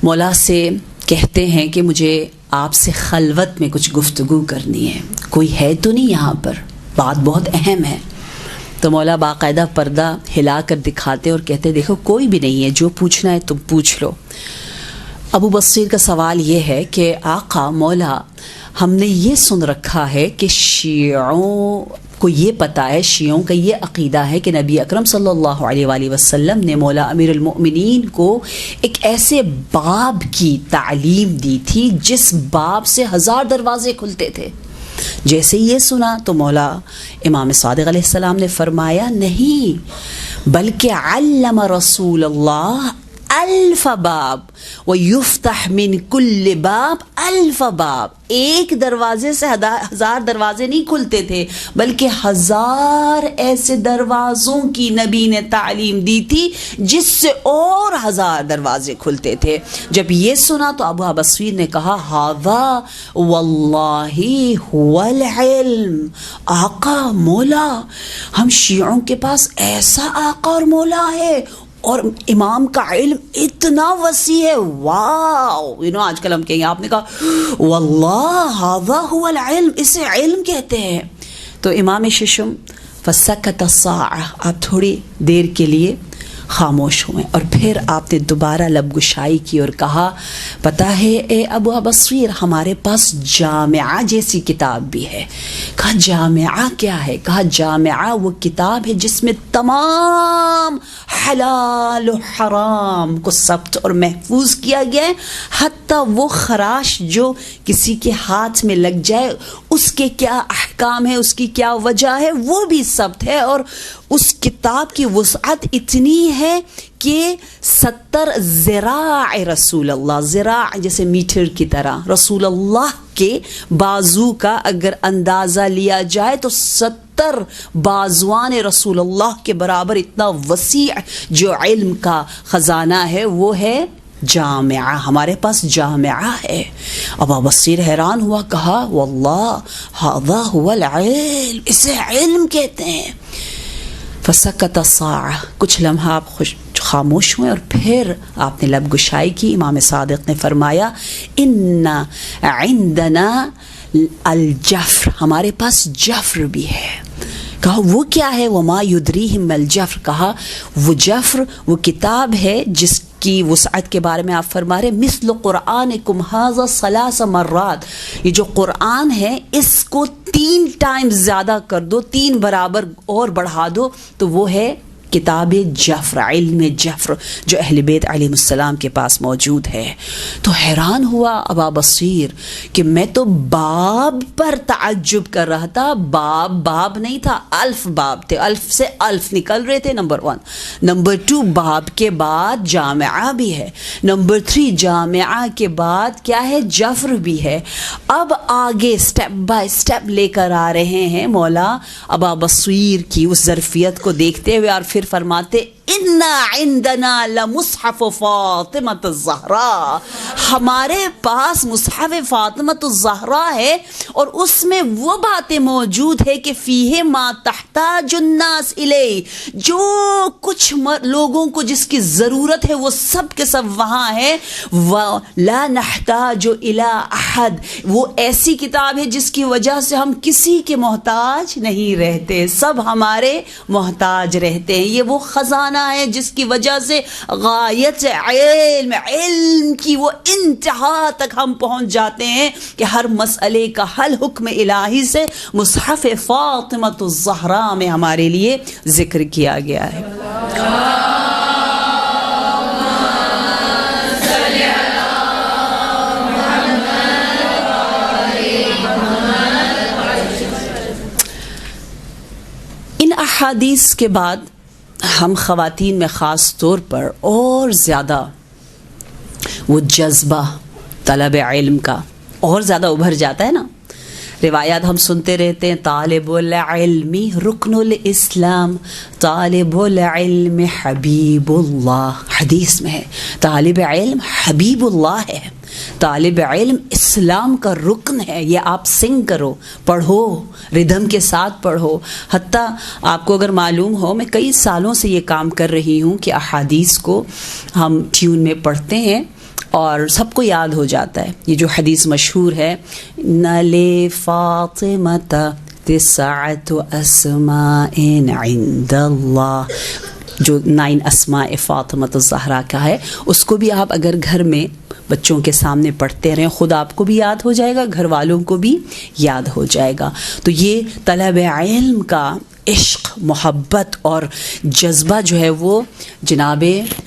مولا سے کہتے ہیں کہ مجھے آپ سے خلوت میں کچھ گفتگو کرنی ہے, کوئی ہے تو نہیں یہاں پر, بات بہت اہم ہے. تو مولا باقاعدہ پردہ ہلا کر دکھاتے اور کہتے دیکھو کوئی بھی نہیں ہے, جو پوچھنا ہے تم پوچھ لو. ابو بصیر کا سوال یہ ہے کہ آقا مولا ہم نے یہ سن رکھا ہے کہ شیعوں کو یہ پتہ ہے, شیعوں کا یہ عقیدہ ہے کہ نبی اکرم صلی اللہ علیہ وآلہ وسلم نے مولا امیر المؤمنین کو ایک ایسے باب کی تعلیم دی تھی جس باب سے 1000 دروازے کھلتے تھے. جیسے یہ سنا تو مولا امام صادق علیہ السلام نے فرمایا نہیں بلکہ علم رسول اللہ 1000 باب ویفتح من کل باب 1000 باب. ایک دروازے سے 1000 دروازے نہیں کھلتے تھے بلکہ 1000 ایسے دروازوں کی نبی نے تعلیم دی تھی جس سے اور 1000 دروازے کھلتے تھے. جب یہ سنا تو ابو بصیر نے کہا ھذا واللہ هو العلم. آقا مولا ہم شیعوں کے پاس ایسا آقا اور مولا ہے اور امام کا علم اتنا وسیع ہے. واو آج کل ہم کہیں گے, آپ نے کہا واللہ ھذا هو العلم, اسے علم کہتے ہیں. تو امام ششم فسکت الساعہ, آپ تھوڑی دیر کے لیے خاموش ہوئے اور پھر آپ نے دوبارہ لب گشائی کی اور کہا پتہ ہے اے ابو بصیر ہمارے پاس جامعہ جیسی کتاب بھی ہے. کہا جامعہ کیا ہے؟ کہا جامعہ وہ کتاب ہے جس میں تمام حلال و حرام کو ثبت اور محفوظ کیا گیا ہے, حتیٰ وہ خراش جو کسی کے ہاتھ میں لگ جائے اس کے کیا احکام ہے, اس کی کیا وجہ ہے, وہ بھی ثبت ہے. اور اس کتاب کی وسعت اتنی ہے کہ 70 ذراع رسول اللہ, ذراع جیسے میٹر کی طرح, رسول اللہ کے بازو کا اگر اندازہ لیا جائے تو 70 بازوان رسول اللہ کے برابر اتنا وسیع جو علم کا خزانہ ہے وہ ہے جامعہ. ہمارے پاس جامعہ ہے. ابو بصیر حیران ہوا, کہا واللہ ھذا هو العلم, اسے علم کہتے ہیں. فسکت الساعہ, کچھ لمحہ آپ خاموش ہوئے اور پھر آپ نے لب گشائی کی. امام صادق نے فرمایا ان عندنا الجفر, ہمارے پاس جفر بھی ہے. کہا وہ کیا ہے؟ وما یدریہم الجفر, کہا وہ جفر وہ کتاب ہے جس کی وسعت کے بارے میں آپ فرما رہے مثل قرآنکم ھذا 3 مرات, یہ جو قرآن ہے اس کو 3 ٹائم زیادہ کر دو, 3 برابر اور بڑھا دو, تو وہ ہے کتاب جفر, علم جفر جو اہل بیت علیہ السلام کے پاس موجود ہے. تو حیران ہوا ابا بصیر کہ میں تو باب پر تعجب کر رہا تھا. باب نہیں تھا, الف باب تھے, الف سے الف نکل رہے تھے. نمبر 1. نمبر 2 باب کے بعد جامعہ بھی ہے. نمبر 3 جامعہ کے بعد کیا ہے؟ جفر بھی ہے. اب آگے سٹیپ بائی سٹیپ لے کر آ رہے ہیں مولا ابا بصیر کی اس ظرفیت کو دیکھتے ہوئے, اور پھر فرماتے انا عندنا لمصحف فاطمۃ الزہراء, ہمارے پاس مصحف فاطمۃ الزہراء ہے اور اس میں وہ باتیں موجود ہے کہ فیہ ما تحتاج الناس الیہ, جو کچھ لوگوں کو جس کی ضرورت ہے وہ سب کے سب وہاں ہے. ولا نحتاج الی احد, وہ ایسی کتاب ہے جس کی وجہ سے ہم کسی کے محتاج نہیں رہتے, سب ہمارے محتاج رہتے ہیں. یہ وہ خزانہ ہے جس کی وجہ سے غایت علم کی وہ انتہا تک ہم پہنچ جاتے ہیں کہ ہر مسئلے کا حل حکم الہی سے مصحف فاطمۃ الزہراء میں ہمارے لیے ذکر کیا گیا ہے. ان احادیث کے بعد ہم خواتین میں خاص طور پر اور زیادہ وہ جذبہ طلب علم کا اور زیادہ ابھر جاتا ہے نا. روایات ہم سنتے رہتے ہیں, طالب العلم رکن الاسلام, طالب العلم حبیب اللہ, حدیث میں ہے طالب علم حبیب اللہ ہے. طالب علم اسلام کا رکن ہے. یہ آپ سنگ کرو, پڑھو, ردھم کے ساتھ پڑھو. حتیٰ آپ کو اگر معلوم ہو, میں کئی سالوں سے یہ کام کر رہی ہوں کہ احادیث کو ہم ٹیون میں پڑھتے ہیں اور سب کو یاد ہو جاتا ہے. یہ جو حدیث مشہور ہے, نَلِ فاطمۃ تسعۃ اسماء عند اللہ, جو 9 اسماء فاطمۃ الزہرا کا ہے, اس کو بھی آپ اگر گھر میں بچوں کے سامنے پڑھتے رہیں, خود آپ کو بھی یاد ہو جائے گا, گھر والوں کو بھی یاد ہو جائے گا. تو یہ طلب علم کا عشق, محبت اور جذبہ جو ہے وہ جناب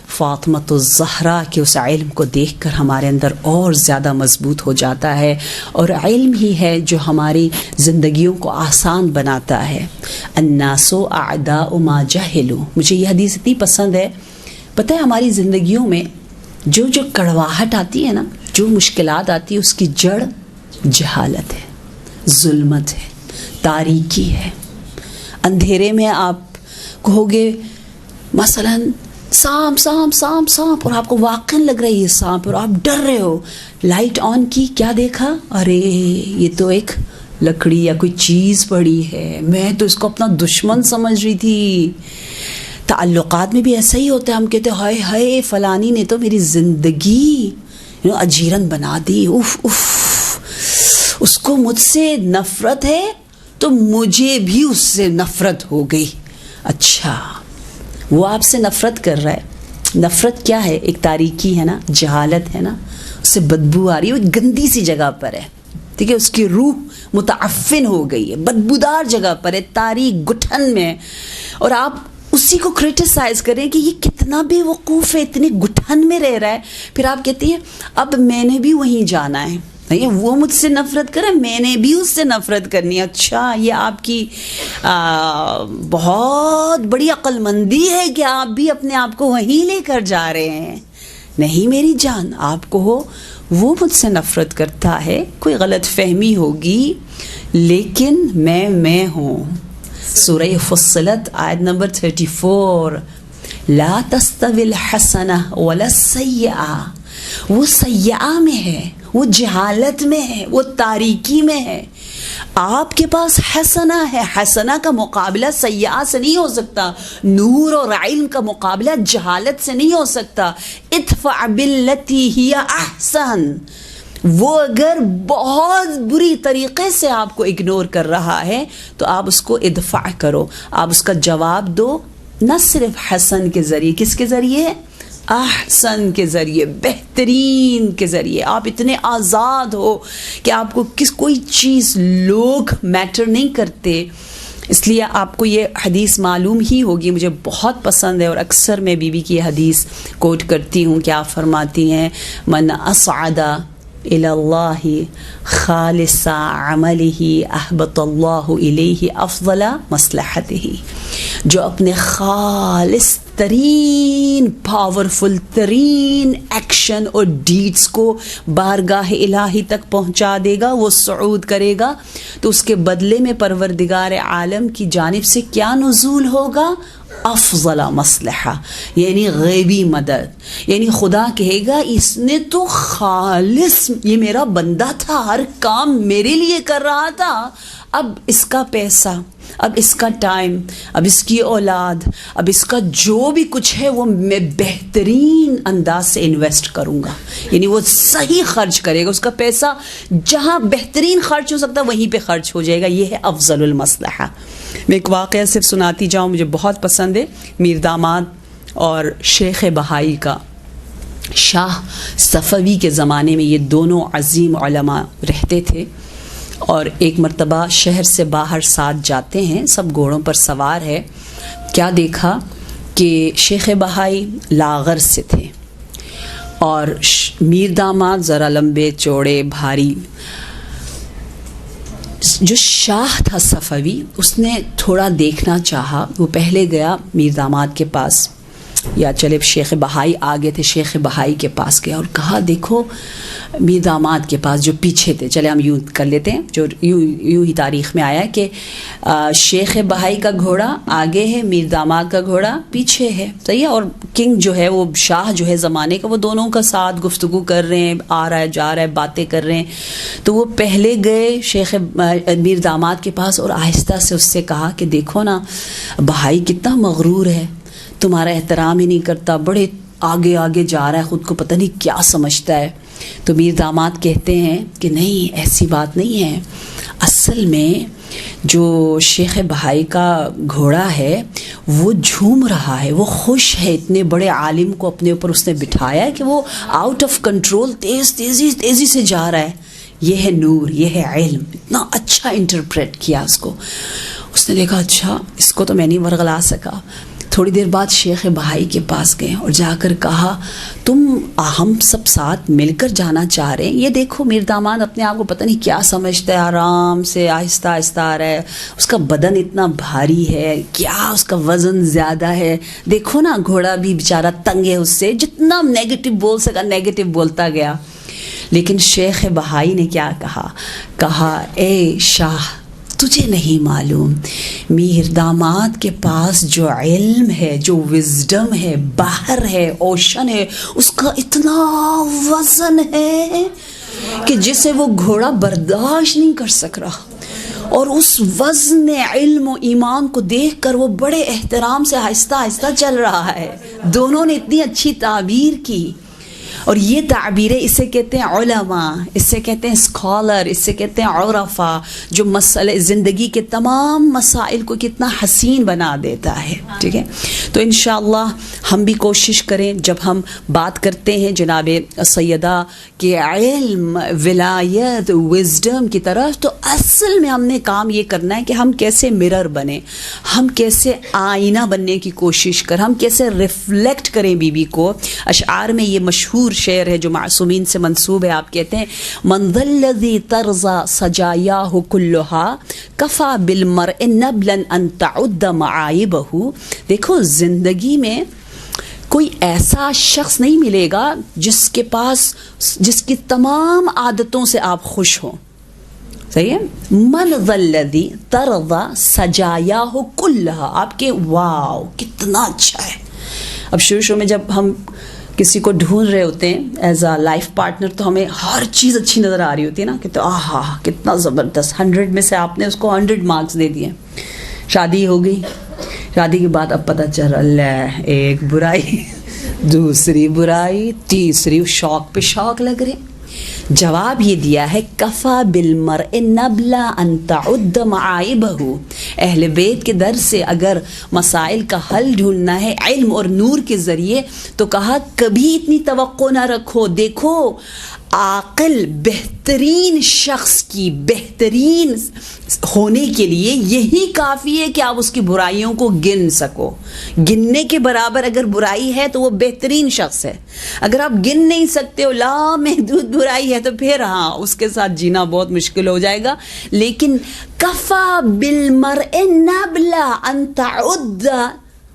فاطمۃ الزہرا کے اس علم کو دیکھ کر ہمارے اندر اور زیادہ مضبوط ہو جاتا ہے. اور علم ہی ہے جو ہماری زندگیوں کو آسان بناتا ہے. الناس اعداء ما جہلوا. مجھے یہ حدیث اتنی پسند ہے. پتہ ہے ہماری زندگیوں میں جو کڑواہٹ آتی ہے نا, جو مشکلات آتی ہے, اس کی جڑ جہالت ہے, ظلمت ہے, تاریکی ہے. اندھیرے میں آپ کہو گے مثلاً سانپ سانپ سانپ سانپ, اور آپ کو واقعاً لگ رہا ہے یہ سانپ, اور آپ ڈر رہے ہو. لائٹ آن کی, کیا دیکھا, ارے یہ تو ایک لکڑی یا کوئی چیز پڑی ہے, میں تو اس کو اپنا دشمن سمجھ رہی تھی. تعلقات میں بھی ایسا ہی ہوتا ہے. ہم کہتے ہیں ہائے ہائے فلانی نے تو میری زندگی اجیرن بنا دی, اف اف, اس کو مجھ سے نفرت ہے تو مجھے بھی اس سے نفرت ہو گئی. اچھا, وہ آپ سے نفرت کر رہا ہے. نفرت کیا ہے؟ ایک تاریکی ہے نا, جہالت ہے نا, اس سے بدبو آ رہی ہے, وہ گندی سی جگہ پر ہے, ٹھیک ہے, اس کی روح متعفن ہو گئی ہے, بدبودار جگہ پر ہے, تاریک گٹھن میں, اور آپ اسی کو کرٹیسائز کریں کہ یہ کتنا بے وقوف ہے, اتنی گٹھن میں رہ رہا ہے. پھر آپ کہتی ہیں اب میں نے بھی وہیں جانا ہے, وہ مجھ سے نفرت کرے, میں نے بھی اس سے نفرت کرنی ہے. اچھا, یہ آپ کی بہت بڑی عقل مندی ہے کہ آپ بھی اپنے آپ کو وہیں لے کر جا رہے ہیں. نہیں میری جان, آپ کو ہو وہ مجھ سے نفرت کرتا ہے, کوئی غلط فہمی ہوگی, لیکن میں ہوں. سورہ فصلت آیت نمبر 34, لا تستوی الحسنہ ولا السیئہ. وہ سیئہ میں ہے, وہ جہالت میں ہے, وہ تاریکی میں ہے. آپ کے پاس حسنہ ہے, حسنہ کا مقابلہ سیئہ سے نہیں ہو سکتا, نور اور علم کا مقابلہ جہالت سے نہیں ہو سکتا. ادفع باللتی ہی احسن. وہ اگر بہت بری طریقے سے آپ کو اگنور کر رہا ہے تو آپ اس کو ادفع کرو, آپ اس کا جواب دو, نہ صرف حسن کے ذریعے, کس کے ذریعے؟ احسن کے ذریعے, بہترین کے ذریعے. آپ اتنے آزاد ہو کہ آپ کو کوئی چیز, لوگ میٹر نہیں کرتے. اس لیے آپ کو یہ حدیث معلوم ہی ہوگی, مجھے بہت پسند ہے, اور اکثر میں بی بی کی یہ حدیث کوٹ کرتی ہوں کہ آپ فرماتی ہیں من اصعد الی اللہ خالص عملہ احبط اللہ الیہ افضل مصلحتہ. جو اپنے خالص ترین, پاورفل ترین ایکشن اور ڈیڈز کو بارگاہ الہی تک پہنچا دے گا, وہ صعود کرے گا, تو اس کے بدلے میں پروردگار عالم کی جانب سے کیا نزول ہوگا؟ افضل مصلحہ, یعنی غیبی مدد. یعنی خدا کہے گا اس نے تو خالص, یہ میرا بندہ تھا, ہر کام میرے لیے کر رہا تھا, اب اس کا پیسہ, اب اس کا ٹائم, اب اس کی اولاد, اب اس کا جو بھی کچھ ہے وہ میں بہترین انداز سے انویسٹ کروں گا. یعنی وہ صحیح خرچ کرے گا, اس کا پیسہ جہاں بہترین خرچ ہو سکتا ہے وہیں پہ خرچ ہو جائے گا. یہ ہے افضل المصلحہ. میں ایک واقعہ صرف سناتی جاؤں, مجھے بہت پسند ہے. میر داماد اور شیخ بہائی کا, شاہ صفوی کے زمانے میں یہ دونوں عظیم علماء رہتے تھے, اور ایک مرتبہ شہر سے باہر ساتھ جاتے ہیں, سب گھوڑوں پر سوار ہے. کیا دیکھا کہ شیخ بہائی لاغر سے تھے, اور میر داماد ذرا لمبے چوڑے بھاری. جو شاہ تھا صفوی, اس نے تھوڑا دیکھنا چاہا, وہ پہلے گیا میر داماد کے پاس, یا چلے شیخ بہائی آگے تھے، شیخ بہائی کے پاس گیا اور کہا دیکھو میر داماد کے پاس جو پیچھے تھے، چلے ہم یوں کر لیتے ہیں جو یوں ہی تاریخ میں آیا کہ شیخ بہائی کا گھوڑا آگے ہے، میر داماد کا گھوڑا پیچھے ہے، صحیح ہے، اور کنگ جو ہے وہ شاہ جو ہے زمانے کا، وہ دونوں کا ساتھ گفتگو کر رہے ہیں، آ رہا ہے جا رہا ہے، باتیں کر رہے ہیں. تو وہ پہلے گئے شیخ میر داماد کے پاس اور آہستہ سے اس سے کہا کہ دیکھو نا بہائی کتنا مغرور ہے، تمہارا احترام ہی نہیں کرتا، بڑے آگے آگے جا رہا ہے، خود کو پتہ نہیں کیا سمجھتا ہے. تو میر داماد کہتے ہیں کہ نہیں، ایسی بات نہیں ہے، اصل میں جو شیخ بہائی کا گھوڑا ہے وہ جھوم رہا ہے، وہ خوش ہے، اتنے بڑے عالم کو اپنے اوپر اس نے بٹھایا ہے کہ وہ آؤٹ آف کنٹرول تیزی سے جا رہا ہے. یہ ہے نور، یہ ہے علم. اتنا اچھا انٹرپریٹ کیا اس کو. اس نے دیکھا اچھا اس کو تو میں نہیں ورغلا سکا. تھوڑی دیر بعد شیخ بہائی کے پاس گئے اور جا کر کہا ہم سب ساتھ مل کر جانا چاہ رہے ہیں، یہ دیکھو میر داماد اپنے آپ کو پتہ نہیں کیا سمجھتا ہے، آرام سے آہستہ آہستہ آ رہا ہے، اس کا بدن اتنا بھاری ہے، کیا اس کا وزن زیادہ ہے، دیکھو نا گھوڑا بھی بیچارہ تنگ ہے، اس سے جتنا نیگیٹو بول سکا نیگیٹو بولتا گیا. لیکن شیخ بہائی نے کیا کہا اے شاہ تجھے نہیں معلوم میر داماد کے پاس جو علم ہے، جو وزڈم ہے، باہر ہے، اوشن ہے، اس کا اتنا وزن ہے کہ جسے وہ گھوڑا برداشت نہیں کر سک رہا. اور اس وزن علم و ایمان کو دیکھ کر وہ بڑے احترام سے آہستہ آہستہ چل رہا ہے. دونوں نے اتنی اچھی تعبیر کی. اور یہ تعبیریں اسے کہتے ہیں علماء، اسے کہتے ہیں اسکالر، اسے کہتے ہیں عرفاء، جو مسئلے زندگی کے تمام مسائل کو کتنا حسین بنا دیتا ہے. ٹھیک ہے، تو انشاءاللہ ہم بھی کوشش کریں جب ہم بات کرتے ہیں جناب سیدہ کہ علم، ولایت، وزڈم کی طرف، تو اصل میں ہم نے کام یہ کرنا ہے کہ ہم کیسے مرر بنیں، ہم کیسے آئینہ بننے کی کوشش کریں، ہم کیسے ریفلیکٹ کریں بی بی کو. اشعار میں یہ مشہور شعر ہے جو معصومین سے منسوب ہے. آپ کہتے ہیں من ذا الذی ترضی سجایاہ کلھا کفی بالمرء نبلا ان تعد معایبہ. دیکھو زندگی میں کوئی ایسا شخص نہیں ملے گا جس کے پاس جس کی تمام عادتوں سے آپ خوش ہوں. صحیح ہے. من ذا الذی ترضی سجایاہ کلھا، آپ کے واو کتنا اچھا ہے. اب شروع میں جب ہم کسی کو ڈھونڈ رہے ہوتے ہیں ایز اے لائف پارٹنر تو ہمیں ہر چیز اچھی نظر آ رہی ہوتی ہے نا کہ تو آہا کتنا زبردست، 100 میں سے آپ نے اس کو 100 مارکس دے دیے. شادی ہو گئی، شادی کے بعد اب پتہ چل رہا ایک برائی، دوسری برائی، تیسری، شوق پہ شوق لگ رہے. جواب یہ دیا ہے کفا بالمرء نبلا ان تعد معایبہ. اہل بیت کے در سے اگر مسائل کا حل ڈھونڈنا ہے علم اور نور کے ذریعے تو کہا کبھی اتنی توقع نہ رکھو. دیکھو عاقل بہترین شخص کی بہترین ہونے کے لیے یہی کافی ہے کہ آپ اس کی برائیوں کو گن سکو. گننے کے برابر اگر برائی ہے تو وہ بہترین شخص ہے. اگر آپ گن نہیں سکتے ہو، لامحدود برائی ہے، تو پھر ہاں اس کے ساتھ جینا بہت مشکل ہو جائے گا. لیکن کفا بالمرء نبلا ان تعد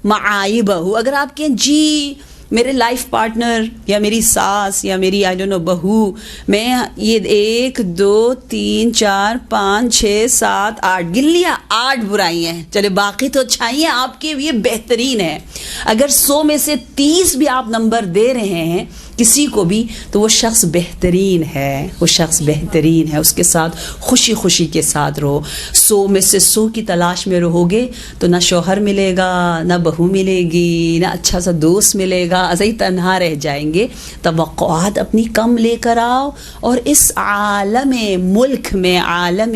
معایبہ، اگر آپ کہیں جی میرے لائف پارٹنر یا میری ساس یا میری بہو، میں یہ 1 2 3 4 5 6 7 8 گن لیا، 8 برائیاں ہیں، چلے باقی تو اچھائیاں آپ کے یہ بہترین ہے. اگر 100 میں سے 30 بھی آپ نمبر دے رہے ہیں کسی کو بھی تو وہ شخص بہترین ہے، وہ شخص بہترین ہے. اس کے ساتھ خوشی خوشی کے ساتھ رہو. 100 میں سے 100 کی تلاش میں رہو گے تو نہ شوہر ملے گا، نہ بہو ملے گی، نہ اچھا سا دوست ملے گا، ایسے ہی تنہا رہ جائیں گے. توقعات اپنی کم لے کر آؤ اور اس عالم ملک میں، عالم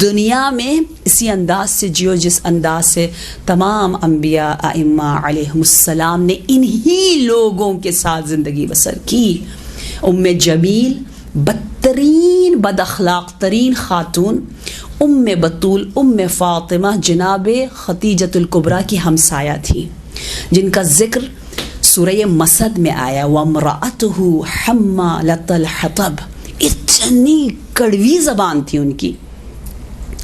دنیا میں اسی انداز سے جیو جس انداز سے تمام انبیاء ائمہ علیہم السلام نے انہی لوگوں کے ساتھ زندگی بسر کی. ام جمیل بدترین بد اخلاق ترین خاتون، ام بطول ام فاطمہ جناب خدیجۃ الکبریٰ کی ہمسایہ تھی، جن کا ذکر سورہ مسد میں آیا وَامْرَأَتُهُ حَمَّالَةَ الْحَطَبِ. اتنی کڑوی زبان تھی ان کی،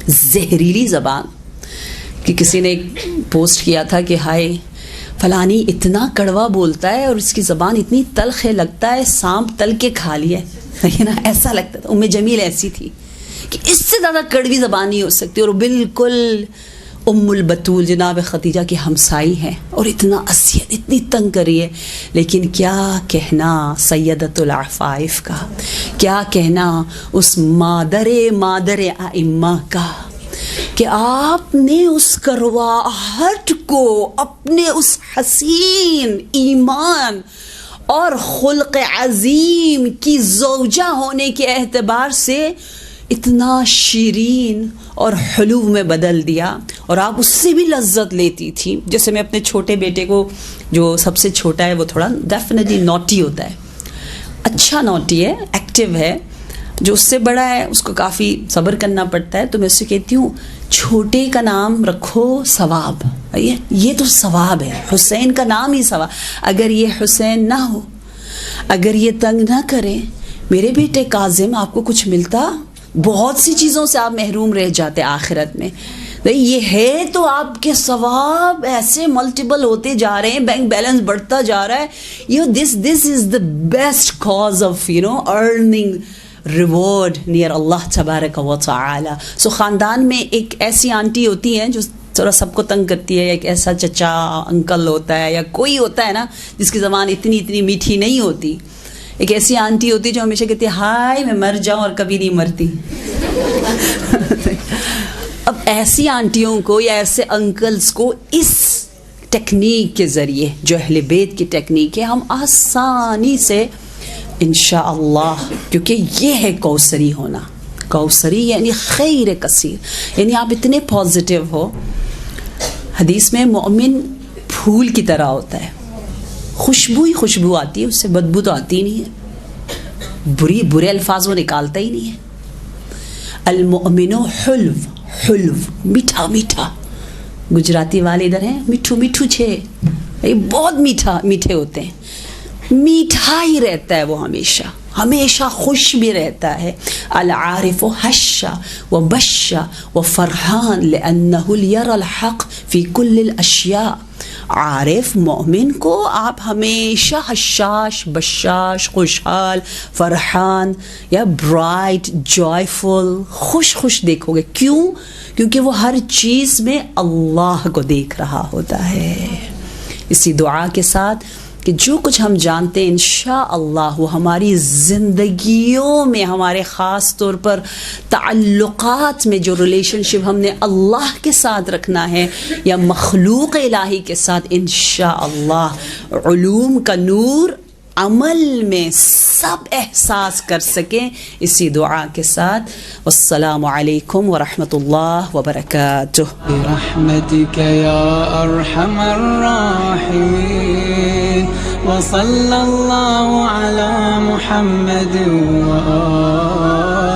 زہریلی زبان کہ کسی نے ایک پوسٹ کیا تھا کہ ہائے فلانی اتنا کڑوا بولتا ہے اور اس کی زبان اتنی تلخ ہے، لگتا ہے سانپ تل کے کھا لیا ہے نا، ایسا لگتا تھا. ام جمیل ایسی تھی کہ اس سے زیادہ کڑوی زبان نہیں ہو سکتی، اور بالکل ام البتول جناب خدیجہ کی ہمسائی ہیں، اور اتنا اذیت اتنی تنگ کری ہے. لیکن کیا کہنا سیدۃ العفائف کا، کیا کہنا اس مادر ائمہ کا، کہ آپ نے اس کرواہٹ کو اپنے اس حسین ایمان اور خلق عظیم کی زوجہ ہونے کے اعتبار سے اتنا شیرین اور حلو میں بدل دیا، اور آپ اس سے بھی لذت لیتی تھی. جیسے میں اپنے چھوٹے بیٹے کو، جو سب سے چھوٹا ہے وہ تھوڑا ڈیفینیٹلی نوٹی ہوتا ہے، اچھا نوٹی ہے، ایکٹیو ہے. جو اس سے بڑا ہے اس کو کافی صبر کرنا پڑتا ہے. تو میں اس سے کہتی ہوں چھوٹے کا نام رکھو ثواب، یہ تو ثواب ہے، حسین کا نام ہی ثواب. اگر یہ حسین نہ ہو، اگر یہ تنگ نہ کرے میرے بیٹے کاظم، آپ کو کچھ ملتا؟ بہت سی چیزوں سے آپ محروم رہ جاتے آخرت میں. یہ ہے تو آپ کے ثواب ایسے ملٹیپل ہوتے جا رہے ہیں، بینک بیلنس بڑھتا جا رہا ہے. This is the best cause of earning reward near اللہ تبارک و تعالی. سو خاندان میں ایک ایسی آنٹی ہوتی ہیں جو تھوڑا سب کو تنگ کرتی ہے، ایک ایسا چچا انکل ہوتا ہے یا کوئی ہوتا ہے نا جس کی زبان اتنی میٹھی نہیں ہوتی. ایک ایسی آنٹی ہوتی ہے جو ہمیشہ کہتی ہے ہائے میں مر جاؤں، اور کبھی نہیں مرتی. اب ایسی آنٹیوں کو یا ایسے انکلز کو اس ٹیکنیک کے ذریعے جو اہل بیت کی ٹیکنیک ہے، ہم آسانی سے انشاءاللہ، کیونکہ یہ ہے کوثری ہونا. کوثری یعنی خیر کثیر، یعنی آپ اتنے پازیٹیو ہو. حدیث میں مومن پھول کی طرح ہوتا ہے، خوشبو ہی خوشبو آتی ہے، اس سے بدبو تو آتی نہیں ہے، برے الفاظ وہ نکالتا ہی نہیں ہے. المؤمن حلو، حلو میٹھا میٹھا. گجراتی والے ادھر ہیں، میٹھو میٹھو چھے، یہ بہت میٹھے ہوتے ہیں. میٹھا ہی رہتا ہے وہ، ہمیشہ خوش بھی رہتا ہے. العارف حش و بش و فرحان لأنه يرى الحق في كل الاشیاء. عارف مومن کو آپ ہمیشہ حشاش، بشاش، خوشحال، فرحان یا برائٹ، جوائفل، خوش دیکھو گے. کیوں؟ کیونکہ وہ ہر چیز میں اللہ کو دیکھ رہا ہوتا ہے. اسی دعا کے ساتھ کہ جو کچھ ہم جانتے ہیں انشاءاللہ وہ ہماری زندگیوں میں، ہمارے خاص طور پر تعلقات میں جو ریلیشن شپ ہم نے اللہ کے ساتھ رکھنا ہے یا مخلوق الہی کے ساتھ، انشاءاللہ علوم کا نور عمل میں سب احساس کر سکیں. اسی دعا کے ساتھ والسلام علیکم ورحمۃ اللہ وبرکاتہ. برحمتک یا ارحم الراحمین وصلی اللہ علی محمد وآلہ